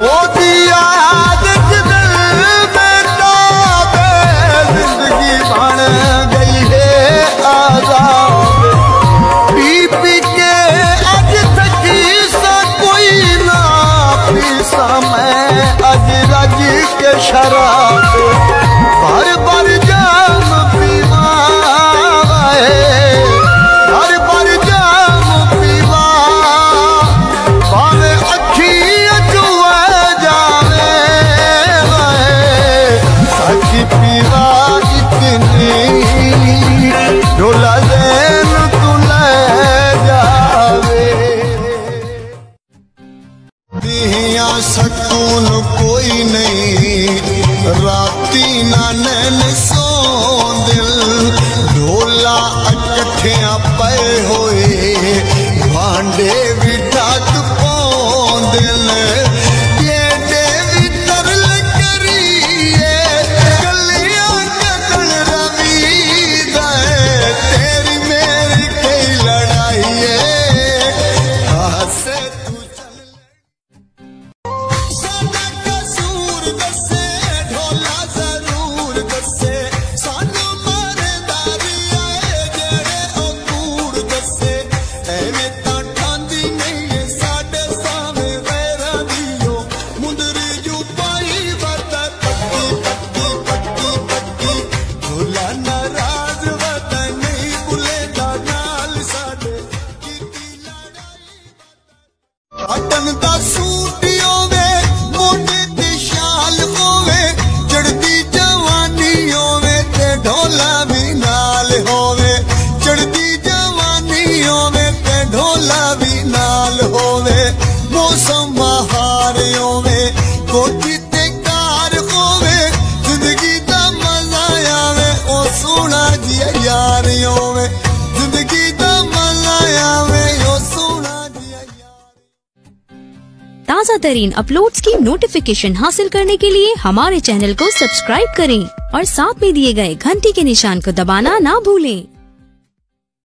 वो दिया दिल में ताबे जिंदगी बन गई है आजाद। पी पी के अज थकी सा कोई ना पीसा मैं अज रज के शराब। बार बार जाम पीवा हर बार जाम पीवा भावे अखी जुआ जावे सच पीवा इतनी ढोला देन तू ले जावे। दिया सकून कोई नहीं राती ना नैन सो दिल ढोला इकट्ठिया पे होए भांडे भी ढक पौंदिल गेडे भी तरल करिए गलियां कदन रवी दे तेरी मेरी कई लड़ाई है हासे तू चल सादा कसूर दसे ढोला जरूर दसे सानू मरदारी आए जेड़े ओ कूड़ दसे एवें तां ठांदी नहीं है साडे सावे वैरा दियो मुंदरी जू पाई वत पट्टी पट्टी पट्टी पट्टी ढोला नाराज वत नहीं बुलेदा नाल साडे कीती लड़ाई। अटन दा सूट होवे मोटे ते शाल होवे चढ़दी जवानी होवे ते ढोला भी नाल होवे चढ़दी जवानी होवे ते ढोला भी नाल होवे मौसम बहार होवे कोठी ते कार होवे जिंदगी दा मजा आवे ओ सोना जिया यार होवे जिंदगी दा मजा आवे ओ सोना जिया यार। ताज़ा तरीन अपलोड्स की नोटिफिकेशन हासिल करने के लिए हमारे चैनल को सब्सक्राइब करें और साथ में दिए गए घंटी के निशान को दबाना ना भूलें।